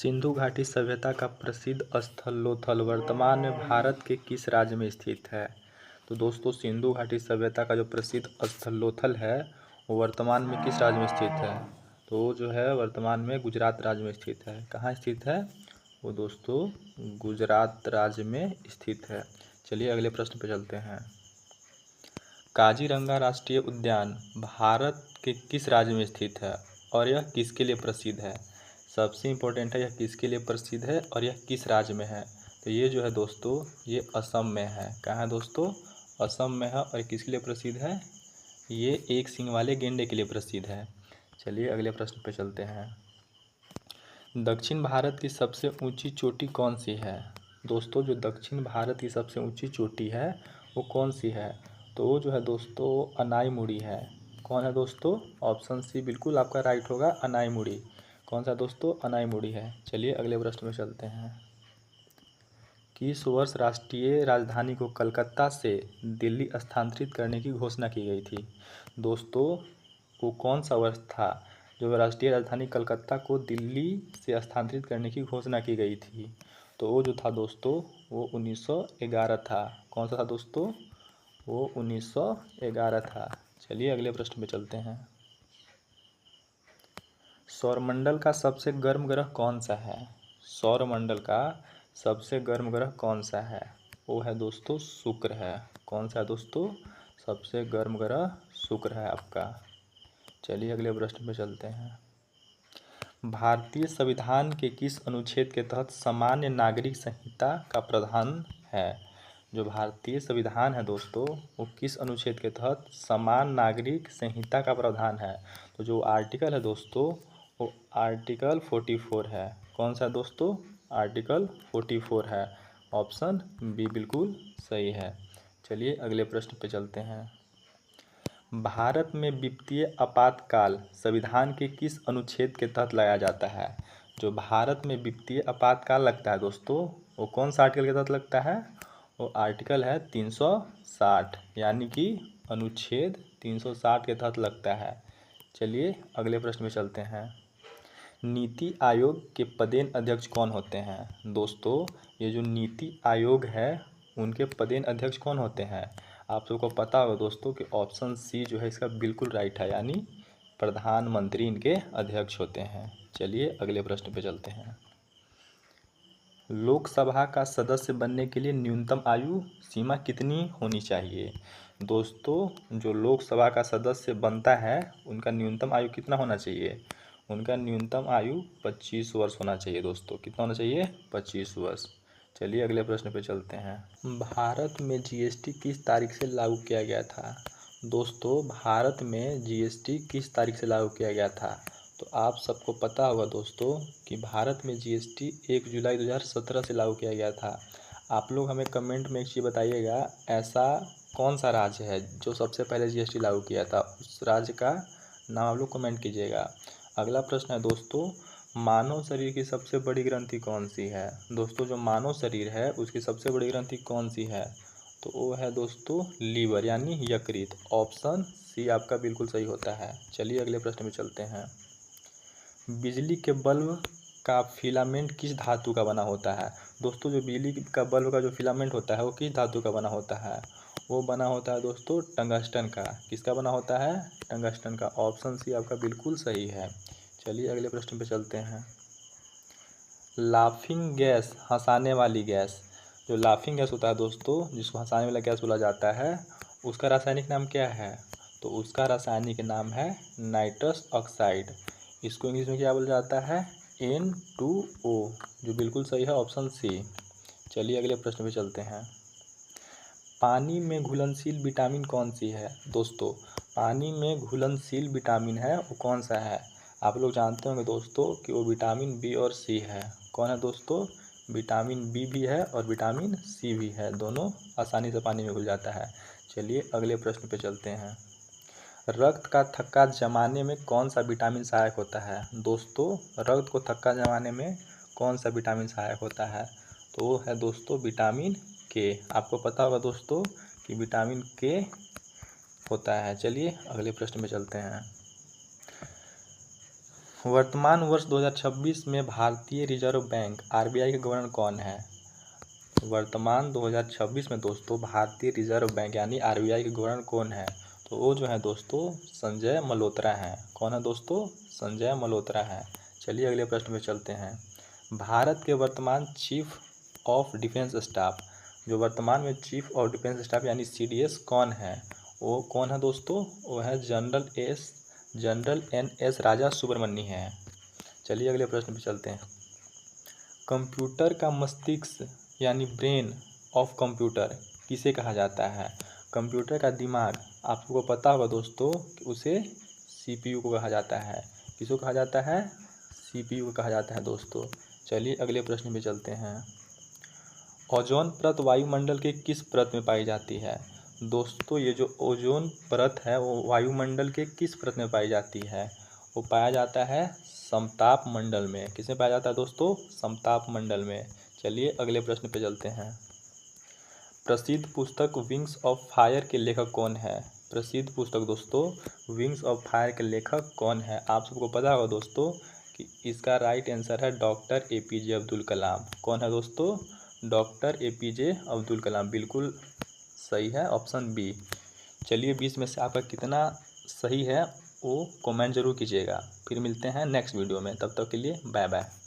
सिंधु घाटी सभ्यता का प्रसिद्ध स्थल लोथल वर्तमान में भारत के किस राज्य में स्थित है? तो दोस्तों सिंधु घाटी सभ्यता का जो प्रसिद्ध स्थल लोथल है वो वर्तमान में किस राज्य में स्थित है? तो वो जो है वर्तमान में गुजरात राज्य में स्थित है। कहाँ स्थित है? वो दोस्तों गुजरात राज्य में स्थित है। चलिए अगले प्रश्न पे चलते हैं। काजीरंगा राष्ट्रीय उद्यान भारत के किस राज्य में स्थित है और यह किसके लिए प्रसिद्ध है? सबसे इम्पोर्टेंट है, यह किसके लिए प्रसिद्ध है और यह किस राज्य में है? तो ये जो है दोस्तों ये असम में है। कहाँ है दोस्तों? असम में है। और किसके लिए प्रसिद्ध है? ये एक सींग वाले गेंडे के लिए प्रसिद्ध है। चलिए अगले प्रश्न पे चलते हैं। दक्षिण भारत की सबसे ऊंची चोटी कौन सी है? दोस्तों जो दक्षिण भारत की सबसे ऊंची चोटी है वो कौन सी है? तो वो जो है दोस्तों अनाईमुड़ी है। कौन है दोस्तों? ऑप्शन सी बिल्कुल आपका राइट होगा, अनाईमुड़ी। कौन सा दोस्तों? अनाईमुड़ी है। चलिए अगले प्रश्न में चलते हैं। किस वर्ष राष्ट्रीय राजधानी को कलकत्ता से दिल्ली स्थानांतरित करने की घोषणा की गई थी? दोस्तों वो कौन सा वर्ष था जो राष्ट्रीय राजधानी कलकत्ता को दिल्ली से स्थानांतरित करने की घोषणा की गई थी? तो वो जो था दोस्तों वो 1911 था। कौन सा था दोस्तों? वो 1911 था। चलिए अगले प्रश्न पे चलते हैं। सौरमंडल का सबसे गर्म ग्रह कौन सा है? सौरमंडल का सबसे गर्म ग्रह कौन सा है? वो है दोस्तों शुक्र है। कौन सा है दोस्तों? सबसे गर्म ग्रह शुक्र है आपका। चलिए अगले प्रश्न पे चलते हैं। भारतीय संविधान के किस अनुच्छेद के तहत सामान्य नागरिक संहिता का प्रावधान है? जो भारतीय संविधान है दोस्तों वो किस अनुच्छेद के तहत समान नागरिक संहिता का प्रावधान है? तो जो आर्टिकल है दोस्तों वो आर्टिकल 44 है। कौन सा दोस्तों? आर्टिकल 44 है। ऑप्शन बी बिल्कुल सही है। चलिए अगले प्रश्न पे चलते हैं। भारत में वित्तीय आपातकाल संविधान के किस अनुच्छेद के तहत लगाया जाता है? जो भारत में वित्तीय आपातकाल लगता है दोस्तों वो कौन सा आर्टिकल के तहत लगता है? वो आर्टिकल है 360 यानी कि अनुच्छेद 360 के तहत लगता है। चलिए अगले प्रश्न में चलते हैं। नीति आयोग के पदेन अध्यक्ष कौन होते हैं? दोस्तों ये जो नीति आयोग है उनके पदेन अध्यक्ष कौन होते हैं? आप सबको पता होगा दोस्तों कि ऑप्शन सी जो है इसका बिल्कुल राइट है, यानी प्रधानमंत्री इनके अध्यक्ष होते हैं। चलिए अगले प्रश्न पे चलते हैं। लोकसभा का सदस्य बनने के लिए न्यूनतम आयु सीमा कितनी होनी चाहिए? दोस्तों जो लोकसभा का सदस्य बनता है उनका न्यूनतम आयु कितना होना चाहिए? उनका न्यूनतम आयु 25 वर्ष होना चाहिए दोस्तों। कितना होना चाहिए? 25 वर्ष। चलिए अगले प्रश्न पे चलते हैं। भारत में जीएसटी किस तारीख से लागू किया गया था? दोस्तों भारत में जीएसटी किस तारीख से लागू किया गया था? तो आप सबको पता होगा दोस्तों कि भारत में जीएसटी 1 जुलाई 2017 से लागू किया गया था। आप लोग हमें कमेंट में एक चीज़ बताइएगा, ऐसा कौन सा राज्य है जो सबसे पहले जीएसटी लागू किया था? उस राज्य का नाम आप लोग कमेंट कीजिएगा। अगला प्रश्न है दोस्तों, मानव शरीर की सबसे बड़ी ग्रंथि कौन सी है? दोस्तों जो मानव शरीर है उसकी सबसे बड़ी ग्रंथि कौन सी है? तो वो है दोस्तों लीवर यानी यकृत। ऑप्शन सी आपका बिल्कुल सही होता है। चलिए अगले प्रश्न में चलते हैं। बिजली के बल्ब का फिलामेंट किस धातु का बना होता है? दोस्तों जो बिजली का बल्ब का जो फिलामेंट होता है वो किस धातु का बना होता है? वो बना होता है दोस्तों टंगस्टन का। किसका बना होता है? टंगस्टन का। ऑप्शन सी आपका बिल्कुल सही है। चलिए अगले प्रश्न पे चलते हैं। लाफिंग गैस हंसाने वाली गैस, जो लाफिंग गैस होता है दोस्तों जिसको हंसाने वाला गैस बोला जाता है उसका रासायनिक नाम क्या है? तो उसका रासायनिक नाम है नाइट्रस ऑक्साइड। इसको इंग्लिश में क्या बोला जाता है? N2O, जो बिल्कुल सही है ऑप्शन सी। चलिए अगले प्रश्न पे चलते हैं। पानी में घुलनशील विटामिन कौन सी है? दोस्तों पानी में घुलनशील विटामिन है वो कौन सा है? आप लोग जानते होंगे दोस्तों कि वो विटामिन बी और सी है। कौन है दोस्तों? विटामिन बी भी है और विटामिन सी भी है, दोनों आसानी से पानी में घुल जाता है। चलिए अगले प्रश्न पे चलते हैं। रक्त का थक्का जमाने में कौन सा विटामिन सहायक होता है? दोस्तों रक्त को थक्का जमाने में कौन सा विटामिन सहायक होता है? तो वो है दोस्तों विटामिन के। आपको पता होगा दोस्तों कि विटामिन के होता है। चलिए अगले प्रश्न में चलते हैं। वर्तमान वर्ष 2026 में भारतीय रिजर्व बैंक आरबीआई के गवर्नर कौन है? वर्तमान 2026 में दोस्तों भारतीय रिजर्व बैंक यानी आरबीआई के गवर्नर कौन है? तो वो जो है दोस्तों संजय मल्होत्रा हैं। कौन है दोस्तों? संजय मल्होत्रा है। चलिए अगले प्रश्न में चलते हैं। भारत के वर्तमान चीफ ऑफ डिफेंस स्टाफ, जो वर्तमान में चीफ ऑफ डिफेंस स्टाफ यानी सीडीएस कौन है? वो कौन है दोस्तों? वो है जनरल एन.एस. राजा सुब्रमण्य हैं। चलिए अगले प्रश्न पे चलते हैं। कंप्यूटर का मस्तिष्क यानी ब्रेन ऑफ कंप्यूटर किसे कहा जाता है? कंप्यूटर का दिमाग आपको पता होगा दोस्तों कि उसे सीपीयू को कहा जाता है। किसको कहा जाता है? सीपीयू को कहा जाता है दोस्तों। चलिए अगले प्रश्न पे चलते हैं। ओजोन परत वायुमंडल के किस परत में पाई जाती है? दोस्तों ये जो ओजोन परत है वो वायुमंडल के किस परत में पाई जाती है? वो पाया जाता है समताप मंडल में। किसमें पाया जाता है दोस्तों? समताप मंडल में। चलिए अगले प्रश्न पे चलते हैं। प्रसिद्ध पुस्तक विंग्स ऑफ फायर के लेखक कौन है? प्रसिद्ध पुस्तक दोस्तों विंग्स ऑफ फायर के लेखक कौन है? आप सबको पता होगा दोस्तों कि इसका राइट आंसर है डॉक्टर एपीजे अब्दुल कलाम। कौन है दोस्तों? Doctor APJ Abdul Kalam. बिल्कुल सही है ऑप्शन बी। चलिए 20 में से आपका कितना सही है वो कमेंट जरूर कीजिएगा। फिर मिलते हैं नेक्स्ट वीडियो में, तब तक के लिए बाय बाय।